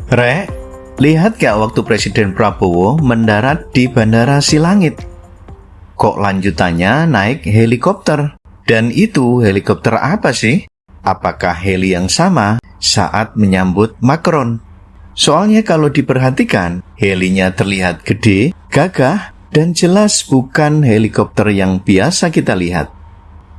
Rek, lihat gak waktu Presiden Prabowo mendarat di Bandara Silangit? Kok lanjutannya naik helikopter? Dan itu helikopter apa sih? Apakah heli yang sama saat menyambut Macron? Soalnya kalau diperhatikan, helinya terlihat gede, gagah, dan jelas bukan helikopter yang biasa kita lihat.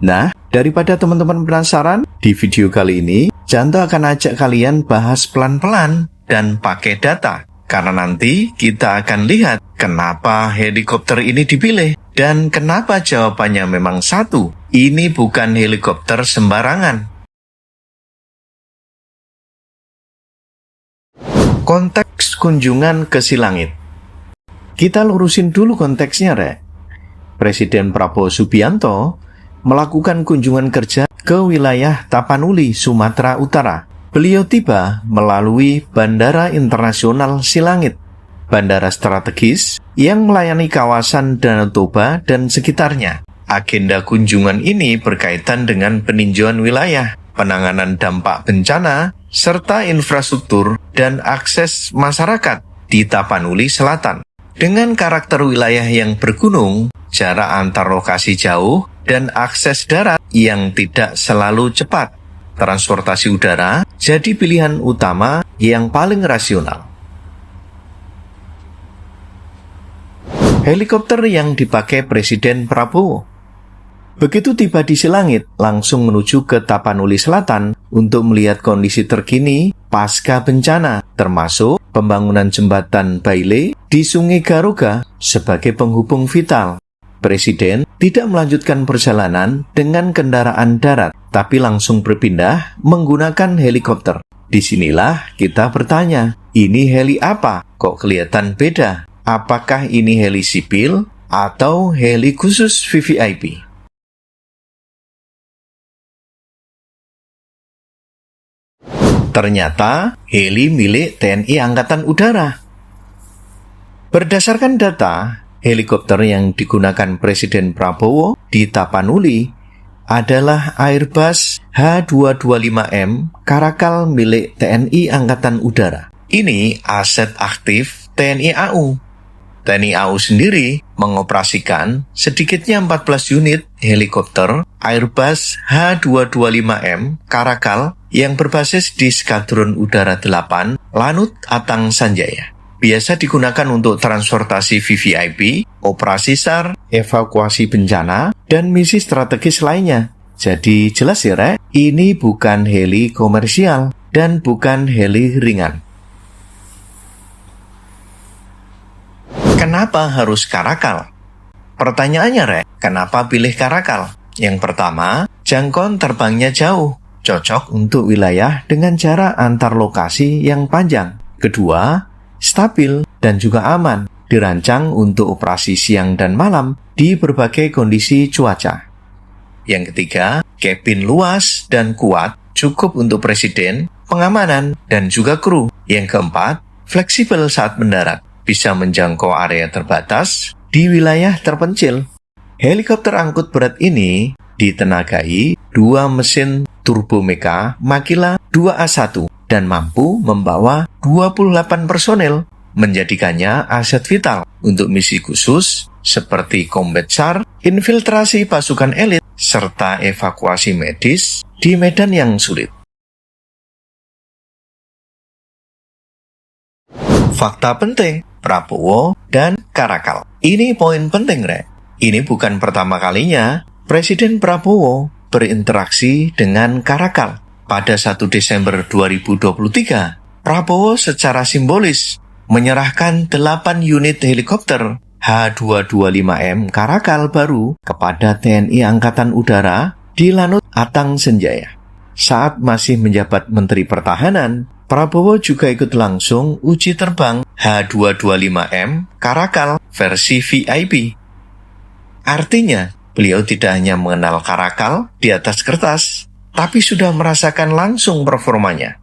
Nah, daripada teman-teman penasaran, di video kali ini, Janto akan ajak kalian bahas pelan-pelan dan pakai data. Karena nanti kita akan lihat kenapa helikopter ini dipilih. Dan kenapa jawabannya memang satu, ini bukan helikopter sembarangan. Konteks kunjungan ke Silangit. Kita lurusin dulu konteksnya, Rek. Presiden Prabowo Subianto melakukan kunjungan kerja ke wilayah Tapanuli, Sumatera Utara. Beliau tiba melalui Bandara Internasional Silangit, bandara strategis yang melayani kawasan Danau Toba dan sekitarnya. Agenda kunjungan ini berkaitan dengan peninjauan wilayah, penanganan dampak bencana, serta infrastruktur dan akses masyarakat di Tapanuli Selatan. Dengan karakter wilayah yang bergunung, jarak antar lokasi jauh, dan akses darat yang tidak selalu cepat, transportasi udara jadi pilihan utama yang paling rasional. Helikopter yang dipakai Presiden Prabowo. Begitu tiba di Silangit, langsung menuju ke Tapanuli Selatan untuk melihat kondisi terkini pasca bencana, termasuk pembangunan jembatan Baile di Sungai Garuga sebagai penghubung vital. Presiden tidak melanjutkan perjalanan dengan kendaraan darat, tapi langsung berpindah menggunakan helikopter. Disinilah kita bertanya, ini heli apa? Kok kelihatan beda? Apakah ini heli sipil atau heli khusus VVIP? Ternyata heli milik TNI Angkatan Udara. Berdasarkan data, helikopter yang digunakan Presiden Prabowo di Tapanuli adalah Airbus H225M Caracal milik TNI Angkatan Udara. Ini aset aktif TNI AU. TNI AU sendiri mengoperasikan sedikitnya 14 unit helikopter Airbus H225M Caracal yang berbasis di Skadron Udara 8 Lanut Atang Sanjaya. Biasa digunakan untuk transportasi VVIP, operasi SAR, evakuasi bencana, dan misi strategis lainnya. Jadi jelas ya, Rek, ini bukan heli komersial dan bukan heli ringan. Kenapa harus Caracal? Pertanyaannya, Rek, kenapa pilih Caracal? Yang pertama, jangkauan terbangnya jauh, cocok untuk wilayah dengan jarak antar lokasi yang panjang. Kedua, stabil dan juga aman, dirancang untuk operasi siang dan malam di berbagai kondisi cuaca. Yang ketiga, kabin luas dan kuat, cukup untuk presiden, pengamanan, dan juga kru. Yang keempat, fleksibel saat mendarat, bisa menjangkau area terbatas di wilayah terpencil. Helikopter angkut berat ini ditenagai 2 mesin turbomeka Makila 2A1 dan mampu membawa 28 personel, menjadikannya aset vital untuk misi khusus seperti combat SAR, infiltrasi pasukan elit, serta evakuasi medis di medan yang sulit. Fakta penting, Prabowo dan Caracal. Ini poin penting, Rek. Ini bukan pertama kalinya Presiden Prabowo berinteraksi dengan Caracal. Pada 1 Desember 2023, Prabowo secara simbolis menyerahkan 8 unit helikopter H225M Caracal baru kepada TNI Angkatan Udara di Lanut Atang Sanjaya. Saat masih menjabat Menteri Pertahanan, Prabowo juga ikut langsung uji terbang H225M Caracal versi VIP. Artinya, beliau tidak hanya mengenal Caracal di atas kertas, tapi sudah merasakan langsung performanya.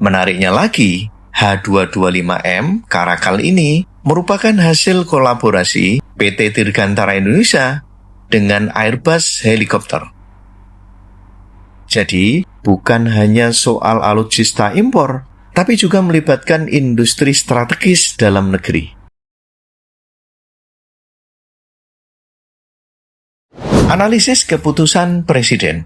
Menariknya lagi, H225M Caracal ini merupakan hasil kolaborasi PT Dirgantara Indonesia dengan Airbus Helikopter. Jadi, bukan hanya soal alutsista impor, tapi juga melibatkan industri strategis dalam negeri. Analisis keputusan Presiden.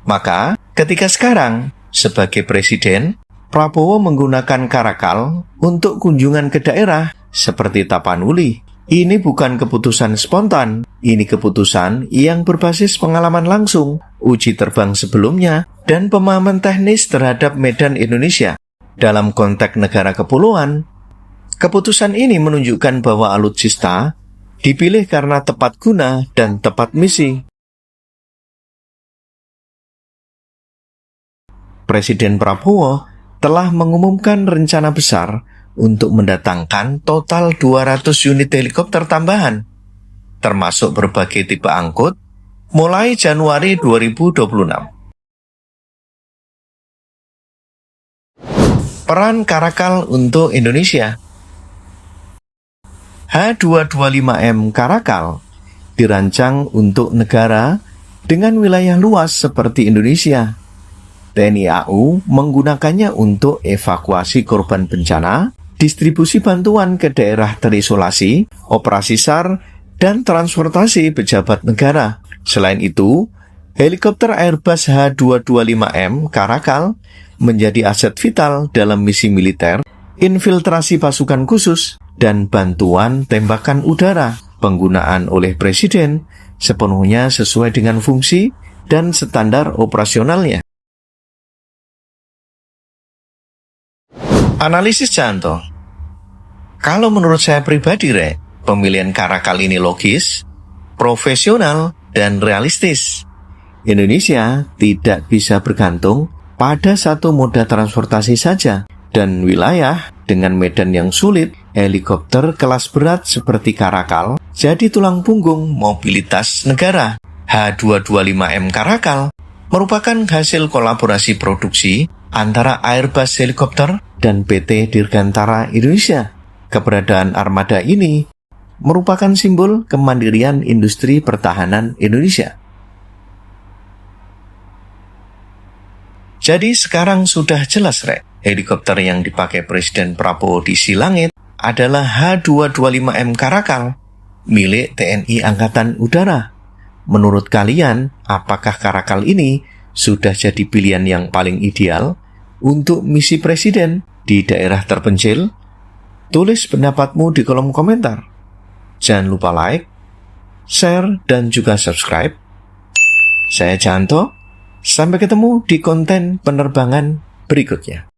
Maka, ketika sekarang, sebagai Presiden, Prabowo menggunakan Karakal untuk kunjungan ke daerah seperti Tapanuli. Ini bukan keputusan spontan, ini keputusan yang berbasis pengalaman langsung, uji terbang sebelumnya, dan pemahaman teknis terhadap medan Indonesia. Dalam konteks negara kepulauan, keputusan ini menunjukkan bahwa alutsista dipilih karena tepat guna dan tepat misi. Presiden Prabowo telah mengumumkan rencana besar untuk mendatangkan total 200 unit helikopter tambahan, termasuk berbagai tipe angkut, mulai Januari 2026. Peran Karakal untuk Indonesia. H225M Karakal dirancang untuk negara dengan wilayah luas seperti Indonesia. TNI AU menggunakannya untuk evakuasi korban bencana, distribusi bantuan ke daerah terisolasi, operasi SAR, dan transportasi pejabat negara. Selain itu, helikopter Airbus H225M Karakal menjadi aset vital dalam misi militer, infiltrasi pasukan khusus, dan bantuan tembakan udara. Penggunaan oleh Presiden sepenuhnya sesuai dengan fungsi dan standar operasionalnya. Analisis Janto. Kalau menurut saya pribadi, pemilihan Karakal ini logis, profesional, dan realistis. Indonesia tidak bisa bergantung pada satu moda transportasi saja, dan wilayah dengan medan yang sulit, helikopter kelas berat seperti Karakal jadi tulang punggung mobilitas negara. H225M Karakal merupakan hasil kolaborasi produksi antara Airbus Helikopter dan PT Dirgantara Indonesia. Keberadaan armada ini merupakan simbol kemandirian industri pertahanan Indonesia. Jadi sekarang sudah jelas, helikopter yang dipakai Presiden Prabowo di Silangit adalah H225M Karakal, milik TNI Angkatan Udara. Menurut kalian, apakah Karakal ini sudah jadi pilihan yang paling ideal untuk misi Presiden di daerah terpencil? Tulis pendapatmu di kolom komentar. Jangan lupa like, share, dan juga subscribe. Saya Janto. Sampai ketemu di konten penerbangan berikutnya.